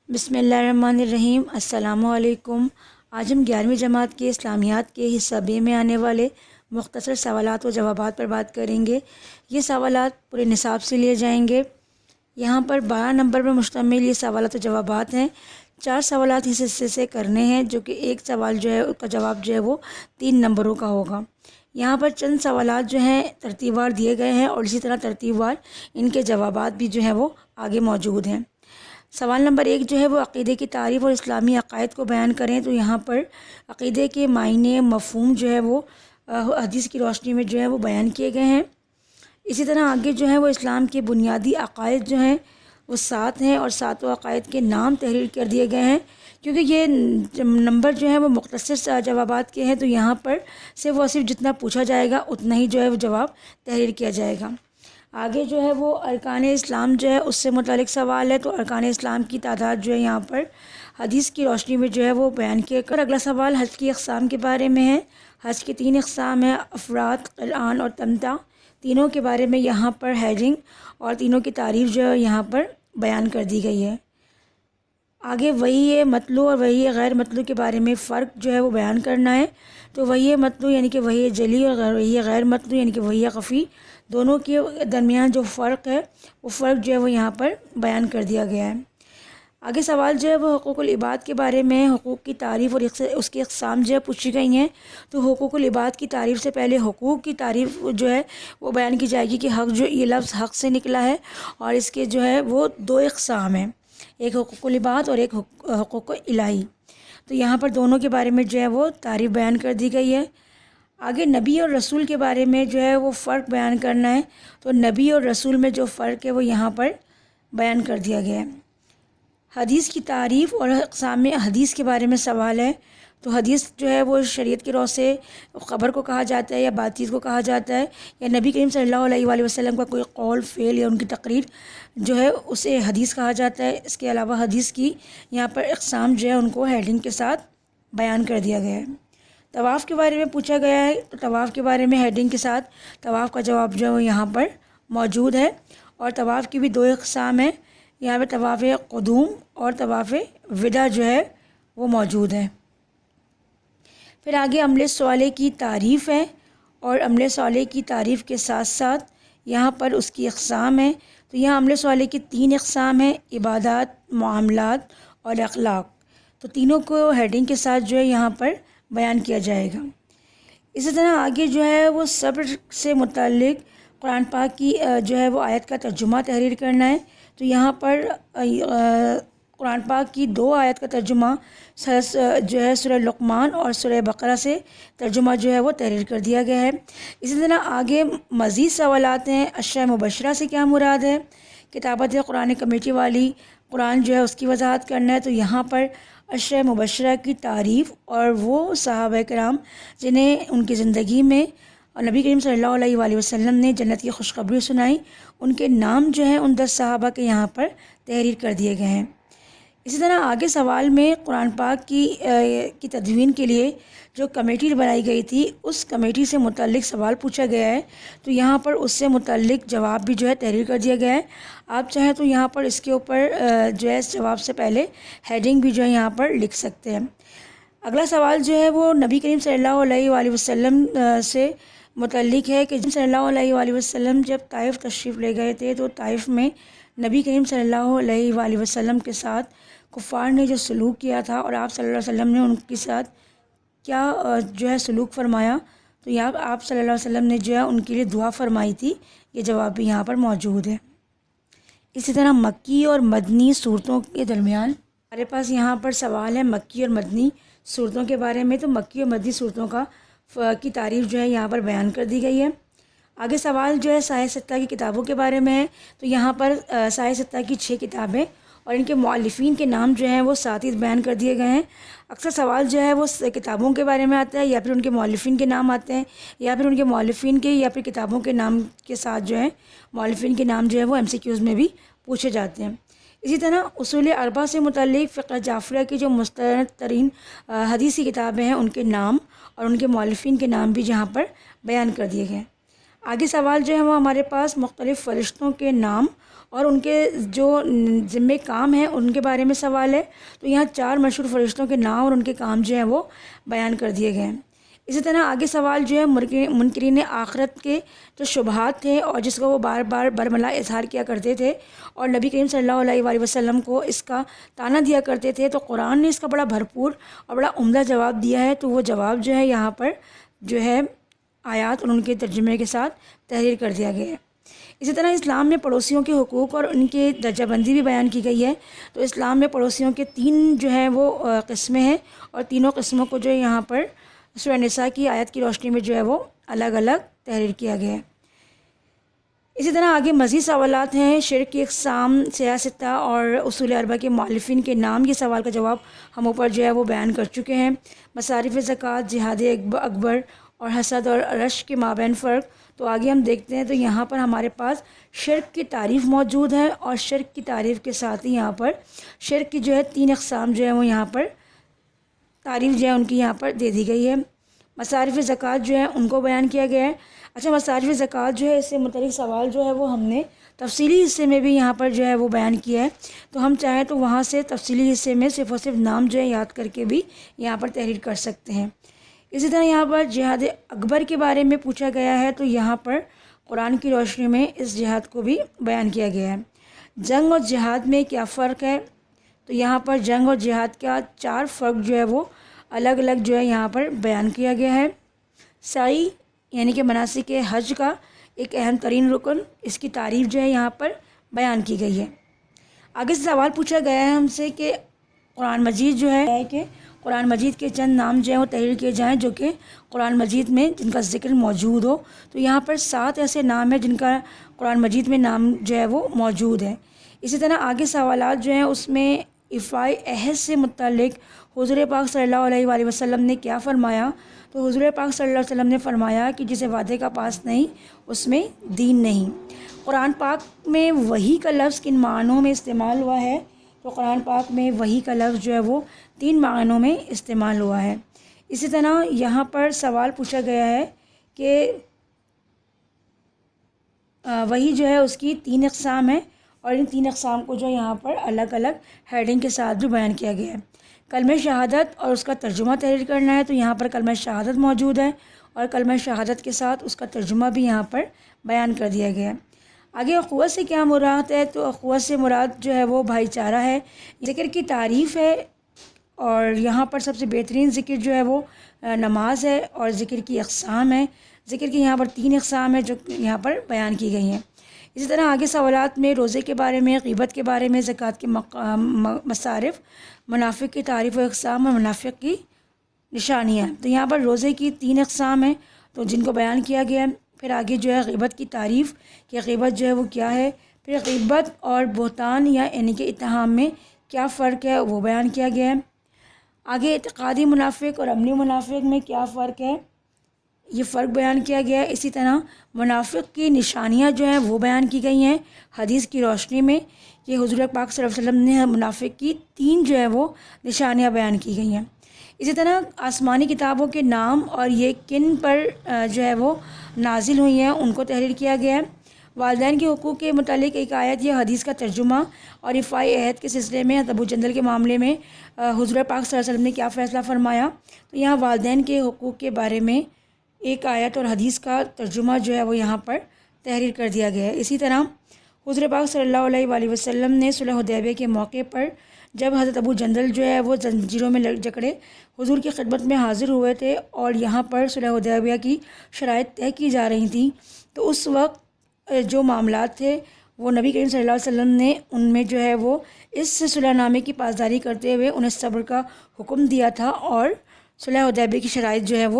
بسم اللہ الرحمن الرحیم۔ السلام علیکم۔ آج ہم 11ویں جماعت کے اسلامیات کے حصہ بے میں آنے والے مختصر سوالات و جوابات پر بات کریں گے۔ یہ سوالات پورے نصاب سے لیے جائیں گے۔ یہاں پر 12 نمبر پر مشتمل یہ سوالات و جوابات ہیں۔ 4 سوالات اس حصے سے کرنے ہیں، جو کہ ایک سوال جو ہے اس کا جواب جو ہے وہ 3 نمبروں کا ہوگا۔ یہاں پر چند سوالات جو ہیں ترتیب وار دیے گئے ہیں، اور اسی طرح ترتیب وار ان کے جوابات بھی جو ہیں وہ آگے موجود ہیں۔ سوال نمبر 1 جو ہے وہ عقیدے کی تعریف اور اسلامی عقائد کو بیان کریں، تو یہاں پر عقیدے کے معنی مفہوم جو ہے وہ حدیث کی روشنی میں جو ہے وہ بیان کیے گئے ہیں۔ اسی طرح آگے جو ہے وہ اسلام کے بنیادی عقائد جو ہیں وہ 7 ہیں، اور 7 عقائد کے نام تحریر کر دیے گئے ہیں۔ کیونکہ یہ نمبر جو ہے وہ مختصر جوابات کے ہیں، تو یہاں پر صرف جتنا پوچھا جائے گا اتنا ہی جو ہے وہ جواب تحریر کیا جائے گا۔ آگے جو ہے وہ ارکان اسلام جو ہے اس سے متعلق سوال ہے، تو ارکان اسلام کی تعداد جو ہے یہاں پر حدیث کی روشنی میں جو ہے وہ بیان کیا کر۔ اگلا سوال حج کی اقسام کے بارے میں ہے۔ حج کی 3 اقسام ہیں، افراد، قران اور تمتع۔ تینوں کے بارے میں یہاں پر ہیڈنگ اور تینوں کی تعریف جو ہے یہاں پر بیان کر دی گئی ہے۔ آگے وحی مطلوع اور وحی غیر مطلوع کے بارے میں فرق جو ہے وہ بیان کرنا ہے۔ تو وحی مطلوع یعنی کہ وحی جلی، اور وحی غیر مطلوع یعنی کہ وحی خفی، دونوں کے درمیان جو فرق ہے وہ فرق جو ہے وہ یہاں پر بیان کر دیا گیا ہے۔ آگے سوال جو ہے وہ حقوق العباد کے بارے میں، حقوق کی تعریف اور اس کی اقسام جو ہے پوچھی گئی ہیں۔ تو حقوق العباد کی تعریف سے پہلے حقوق کی تعریف جو ہے وہ بیان کی جائے گی کہ حق جو یہ لفظ حق سے نکلا ہے، اور اس کے جو ہے وہ 2 اقسام ہیں، ایک حقوق العباد اور ایک حقوق الہی۔ تو یہاں پر دونوں کے بارے میں جو ہے وہ تعریف بیان کر دی گئی ہے۔ آگے نبی اور رسول کے بارے میں جو ہے وہ فرق بیان کرنا ہے۔ تو نبی اور رسول میں جو فرق ہے وہ یہاں پر بیان کر دیا گیا ہے۔ حدیث کی تعریف اور اقسام حدیث کے بارے میں سوال ہے۔ تو حدیث جو ہے وہ شریعت کے رو سے خبر کو کہا جاتا ہے، یا بات چیت کو کہا جاتا ہے، یا نبی کریم صلی اللہ علیہ وآلہ وسلم کا کوئی قول، فعل یا ان کی تقریر جو ہے اسے حدیث کہا جاتا ہے۔ اس کے علاوہ حدیث کی یہاں پر اقسام جو ہے ان کو ہیڈنگ کے ساتھ بیان کر دیا گیا ہے۔ طواف کے بارے میں پوچھا گیا ہے، تو طواف کے بارے میں ہیڈنگ کے ساتھ طواف کا جواب جو ہے یہاں پر موجود ہے۔ اور طواف کی بھی 2 اقسام ہیں، یہاں پہ طواف قدوم اور طواف وداع جو ہے وہ موجود ہے۔ پھر آگے عمل صالح کی تعریف ہے، اور عمل صالح کی تعریف کے ساتھ ساتھ یہاں پر اس کی اقسام ہیں۔ تو یہاں عمل صالح کی 3 اقسام ہیں، عبادات، معاملات اور اخلاق۔ تو تینوں کو ہیڈنگ کے ساتھ جو ہے یہاں پر بیان کیا جائے گا۔ اسی طرح آگے جو ہے وہ صبر سے متعلق قرآن پاک کی جو ہے وہ آیت کا ترجمہ تحریر کرنا ہے۔ تو یہاں پر قرآن پاک کی 2 آیت کا ترجمہ جو ہے سورہ لقمان اور سورہ بقرہ سے ترجمہ جو ہے وہ تحریر کر دیا گیا ہے۔ اسی طرح آگے مزید سوالات ہیں، اشیاء مبشرہ سے کیا مراد ہے، کتابت قرآن کمیٹی والی قرآن جو ہے اس کی وضاحت کرنا ہے۔ تو یہاں پر اشیاء مبشرہ کی تعریف اور وہ صحابہ کرام جنہیں ان کی زندگی میں اور نبی کریم صلی اللہ علیہ وآلہ وسلم نے جنت کی خوشخبری سنائی، ان کے نام جو ہیں ان 10 صحابہ کے یہاں پر تحریر کر دیے گئے ہیں۔ اسی طرح آگے سوال میں قرآن پاک کی تدوین کے لیے جو کمیٹی بنائی گئی تھی، اس کمیٹی سے متعلق سوال پوچھا گیا ہے۔ تو یہاں پر اس سے متعلق جواب بھی جو ہے تحریر کر دیا گیا ہے۔ آپ چاہیں تو یہاں پر اس کے اوپر جو ہے جواب سے پہلے ہیڈنگ بھی جو ہے یہاں پر لکھ سکتے ہیں۔ اگلا سوال جو ہے وہ نبی کریم صلی اللہ علیہ وآلہ وسلم سے متعلق ہے کہ صلی اللہ علیہ وآلہ وسلم جب طائف تشریف لے گئے تھے، تو طائف میں نبی کریم صلی اللہ علیہ وآلہ وسلم کے ساتھ کفار نے جو سلوک کیا تھا، اور آپ صلی اللہ علیہ وسلم نے ان کے ساتھ کیا جو ہے سلوک فرمایا، تو یہاں آپ صلی اللہ علیہ وسلم نے جو ہے ان کے لیے دعا فرمائی تھی۔ یہ جواب بھی یہاں پر موجود ہے۔ اسی طرح مکی اور مدنی صورتوں کے درمیان ہمارے پاس یہاں پر سوال ہے مکی اور مدنی صورتوں کے بارے میں۔ تو مکی اور مدنی صورتوں کی تعریف جو ہے یہاں پر بیان کر دی گئی ہے۔ آگے سوال جو ہے سائے ستہ کی کتابوں کے بارے میں ہے۔ تو یہاں پر سائے ستہ کی 6 کتابیں اور ان کے مؤلفین کے نام جو ہیں وہ ساتھ ہی بیان کر دیے گئے ہیں۔ اکثر سوال جو ہے وہ کتابوں کے بارے میں آتا ہے، یا پھر ان کے مؤلفین کے نام آتے ہیں، یا پھر ان کے مؤلفین کے یا پھر کتابوں کے نام کے ساتھ جو ہے مؤلفین کے نام جو ہے وہ MCQs میں بھی پوچھے جاتے ہیں۔ اسی طرح اصول 4 سے متعلق فقہ جعفریہ کی جو مستند ترین حدیثی کتابیں ہیں، ان کے نام اور ان کے مؤلفین کے نام بھی جہاں پر بیان کر دیے گئے ہیں۔ آگے سوال جو ہے وہ ہمارے پاس مختلف فرشتوں کے نام اور ان کے جو ذمے کام ہیں ان کے بارے میں سوال ہے، تو یہاں 4 مشہور فرشتوں کے نام اور ان کے کام جو ہیں وہ بیان کر دیے گئے ہیں۔ اسی طرح آگے سوال جو ہے منکرین آخرت کے جو شبہات تھے اور جس کو وہ بار بار برملا اظہار کیا کرتے تھے اور نبی کریم صلی اللہ علیہ وآلہ وسلم کو اس کا طعنہ دیا کرتے تھے، تو قرآن نے اس کا بڑا بھرپور اور بڑا عمدہ جواب دیا ہے۔ تو وہ جواب جو ہے یہاں پر جو ہے آیات اور ان کے ترجمے کے ساتھ تحریر کر دیا گیا ہے۔ اسی طرح اسلام میں پڑوسیوں کے حقوق اور ان کے درجہ بندی بھی بیان کی گئی ہے۔ تو اسلام میں پڑوسیوں کے 3 جو ہے وہ قسمیں ہیں، اور تینوں قسموں کو جو ہے یہاں پر سورہ نساء کی آیت کی روشنی میں جو ہے وہ الگ الگ تحریر کیا گیا ہے۔ اسی طرح آگے مزید سوالات ہیں، شرک کی اقسام، سیاستہ اور اصول اربعہ کے مؤلفین کے نام۔ یہ سوال کا جواب ہم اوپر جو ہے وہ بیان کر چکے ہیں۔ مصارف زکوٰۃ، جہاد اکبر اور حسد اور رش کے مابین فرق۔ تو آگے ہم دیکھتے ہیں، تو یہاں پر ہمارے پاس شرک کی تعریف موجود ہے، اور شرک کی تعریف کے ساتھ ہی یہاں پر شرک کی جو ہے 3 اقسام جو ہے وہ یہاں پر تعریف جو ہے ان کی یہاں پر دے دی گئی ہے۔ مصارف زکوٰۃ جو ہے ان کو بیان کیا گیا ہے۔ اچھا، مصارف زکوٰۃ جو ہے اس سے متعلق سوال جو ہے وہ ہم نے تفصیلی حصے میں بھی یہاں پر جو ہے وہ بیان کیا ہے، تو ہم چاہیں تو وہاں سے تفصیلی حصے میں صرف اور صرف نام جو ہے یاد کر کے بھی یہاں پر تحریر کر سکتے ہیں۔ اسی طرح یہاں پر جہاد اکبر کے بارے میں پوچھا گیا ہے، تو یہاں پر قرآن کی روشنی میں اس جہاد کو بھی بیان کیا گیا ہے۔ جنگ اور جہاد میں کیا فرق ہے؟ تو یہاں پر جنگ اور جہاد کا 4 فرق جو ہے وہ الگ الگ جو ہے یہاں پر بیان کیا گیا ہے۔ سعی یعنی کہ مناسک حج کا ایک اہم ترین رکن، اس کی تعریف جو ہے یہاں پر بیان کی گئی ہے۔ آگے سے سوال پوچھا گیا ہے ہم سے کہ قرآن مجید جو ہے کہ قرآن مجید کے چند نام جو ہیں وہ تحریر کیے جائیں جو کہ قرآن مجید میں جن کا ذکر موجود ہو۔ تو یہاں پر 7 ایسے نام ہیں جن کا قرآن مجید میں نام جو ہے وہ موجود ہے۔ اسی طرح آگے سوالات جو ہیں اس میں ایفائے عہد سے متعلق حضور پاک صلی اللہ علیہ وآلہ وسلم نے کیا فرمایا؟ تو حضور پاک صلی اللہ علیہ وسلم نے فرمایا کہ جسے وعدے کا پاس نہیں اس میں دین نہیں۔ قرآن پاک میں وحی کا لفظ کن معنوں میں استعمال ہوا ہے؟ تو قرآن پاک میں وحی کا لفظ جو ہے وہ 3 معنوں میں استعمال ہوا ہے۔ اسی طرح یہاں پر سوال پوچھا گیا ہے کہ وحی جو ہے اس کی 3 اقسام ہیں، اور ان 3 اقسام کو جو یہاں پر الگ الگ ہیڈنگ کے ساتھ بھی بیان کیا گیا ہے۔ کلمہ شہادت اور اس کا ترجمہ تحریر کرنا ہے، تو یہاں پر کلمہ شہادت موجود ہے، اور کلمہ شہادت کے ساتھ اس کا ترجمہ بھی یہاں پر بیان کر دیا گیا ہے۔ آگے اخوت سے کیا مراد ہے؟ تو اخوت سے مراد جو ہے وہ بھائی چارہ ہے، ذکر کی تعریف ہے، اور یہاں پر سب سے بہترین ذکر جو ہے وہ نماز ہے، اور ذکر کی اقسام ہے۔ ذکر کی یہاں پر 3 اقسام ہیں جو یہاں پر بیان کی گئی ہیں۔ اسی طرح آگے سوالات میں روزے کے بارے میں، غیبت کے بارے میں، زکوٰۃ کے مصارف، منافق کی تعریف و اقسام اور منافق کی نشانیاں۔ تو یہاں پر روزے کی 3 اقسام ہیں تو جن کو بیان کیا گیا ہے۔ پھر آگے جو ہے غیبت کی تعریف کہ غیبت جو ہے وہ کیا ہے، پھر غیبت اور بہتان یعنی کہ اتہام میں کیا فرق ہے وہ بیان کیا گیا ہے۔ آگے اعتقادی منافق اور عملی منافق میں کیا فرق ہے، یہ فرق بیان کیا گیا ہے۔ اسی طرح منافق کی نشانیاں جو ہیں وہ بیان کی گئی ہیں حدیث کی روشنی میں، کہ حضور پاک صلی اللہ علیہ وسلم نے منافق کی 3 جو ہے وہ نشانیاں بیان کی گئی ہیں۔ اسی طرح آسمانی کتابوں کے نام اور یہ کن پر جو ہے وہ نازل ہوئی ہیں ان کو تحریر کیا گیا ہے۔ والدین کے حقوق کے متعلق ایک آیت یا حدیث کا ترجمہ، اور ایفائے عہد کے سلسلے میں ابو جندل کے معاملے میں حضور پاک صلی اللہ علیہ وسلم نے کیا فیصلہ فرمایا؟ تو یہاں والدین کے حقوق کے بارے میں ایک آیت اور حدیث کا ترجمہ جو ہے وہ یہاں پر تحریر کر دیا گیا ہے۔ اسی طرح حضور پاک صلی اللہ علیہ وآلہ وسلم نے صلح حدیبیہ کے موقع پر جب حضرت ابو جندل جو ہے وہ زنجیروں میں جکڑے حضور کی خدمت میں حاضر ہوئے تھے، اور یہاں پر صلح حدیبیہ کی شرائط طے کی جا رہی تھیں، تو اس وقت جو معاملات تھے وہ نبی کریم صلی اللہ علیہ وسلم نے ان میں جو ہے وہ اس صلح نامے کی پاسداری کرتے ہوئے انہیں صبر کا حکم دیا تھا، اور صلح حدیبیہ کی شرائط جو ہے وہ